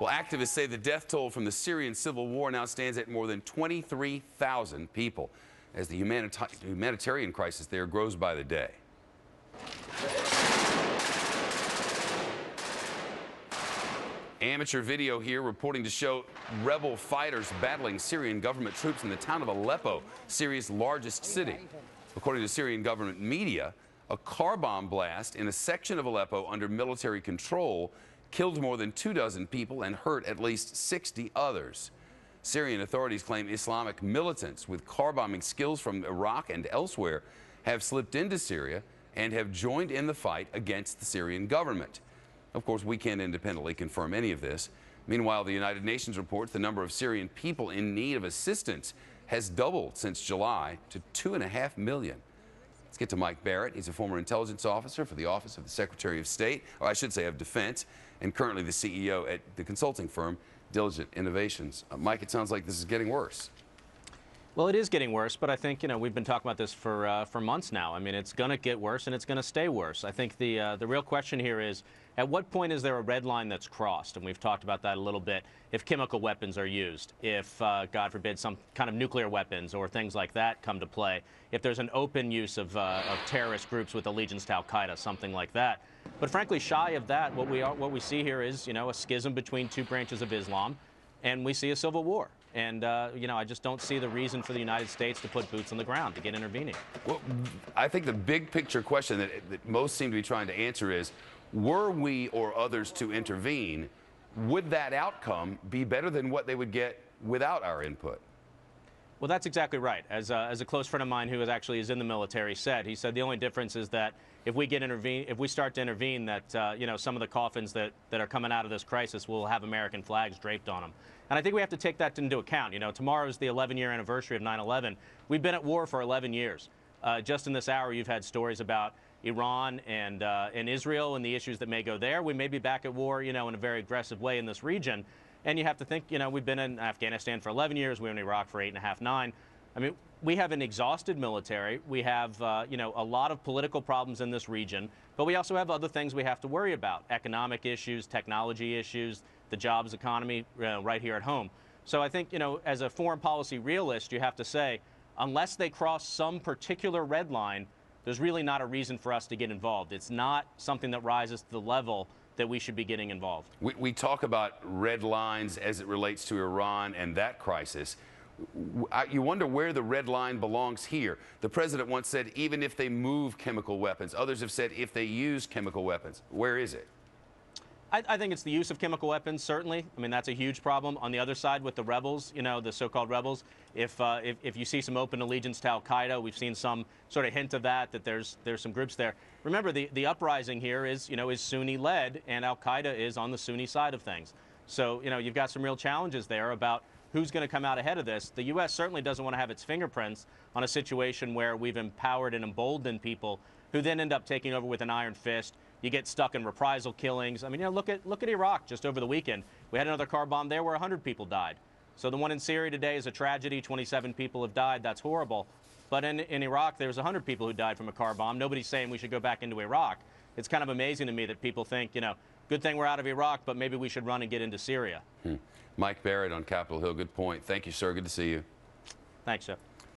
Well, activists say the death toll from the Syrian civil war now stands at more than 23,000 people as the humanitarian crisis there grows by the day. Amateur video here reporting to show rebel fighters battling Syrian government troops in the town of Aleppo, Syria's largest city. According to Syrian government media, a car bomb blast in a section of Aleppo under military control killed more than 24 people and hurt at least 60 others. Syrian authorities claim Islamic militants with car bombing skills from Iraq and elsewhere have slipped into Syria and have joined in the fight against the Syrian government. Of course, we can't independently confirm any of this. Meanwhile, the United Nations reports the number of Syrian people in need of assistance has doubled since July to 2.5 million. Let's get to Mike Barrett. He's a former intelligence officer for the Office of the Secretary of State, or I should say of Defense, and currently the CEO at the consulting firm Diligent Innovations. Mike, it sounds like this is getting worse. Well, it is getting worse, but I think, we've been talking about this for months now. I mean, it's going to get worse and it's going to stay worse. I think the real question here is, at what point is there a red line that's crossed? And we've talked about that a little bit. If chemical weapons are used, if, God forbid, some kind of nuclear weapons or things like that come to play, if there's an open use of terrorist groups with allegiance to al-Qaeda, something like that. But frankly, shy of that, what we see here is, a schism between two branches of Islam, and we see a civil war. And, I just don't see the reason for the United States to put boots on the ground, to get intervening. Well, I think the big picture question that most seem to be trying to answer is, were we or others to intervene, would that outcome be better than what they would get without our input? Well, that's exactly right. As a close friend of mine who actually is in the military said, he said the only difference is that if we start to intervene, that some of the coffins that are coming out of this crisis will have American flags draped on them. And I think we have to take that into account. Tomorrow is the 11-year anniversary of 9/11. We've been at war for 11 years. Just in this hour, you've had stories about Iran and Israel and the issues that may go there. We may be back at war, in a very aggressive way in this region. And you have to think, we've been in Afghanistan for 11 years. We were in Iraq for 8.5, 9. I mean, we have an exhausted military. We have, a lot of political problems in this region. But we also have other things we have to worry about. Economic issues, technology issues, the jobs economy right here at home. So I think, as a foreign policy realist, you have to say, unless they cross some particular red line, there's really not a reason for us to get involved. It's not something that rises to the level that we should be getting involved. We talk about red lines as it relates to Iran and that crisis. You wonder where the red line belongs here. The president once said, even if they move chemical weapons. Others have said, if they use chemical weapons. Where is it? I think it's the use of chemical weapons, certainly. I mean, that's a huge problem. On the other side, with the rebels, the so-called rebels, if you see some open allegiance to al-Qaeda, we've seen some sort of hint of that there's some groups there. Remember, the uprising here is Sunni-led, and al-Qaeda is on the Sunni side of things. So, you've got some real challenges there about who's going to come out ahead of this. The U.S. certainly doesn't want to have its fingerprints on a situation where we've empowered and emboldened people who then end up taking over with an iron fist. You get stuck in reprisal killings. I mean, look at Iraq just over the weekend. We had another car bomb there where 100 people died. So the one in Syria today is a tragedy. 27 people have died. That's horrible. But in Iraq, there was 100 people who died from a car bomb. Nobody's saying we should go back into Iraq. It's kind of amazing to me that people think, good thing we're out of Iraq, but maybe we should run and get into Syria. Mike Barrett on Capitol Hill. Good point. Thank you, sir. Good to see you. Thanks, Jeff.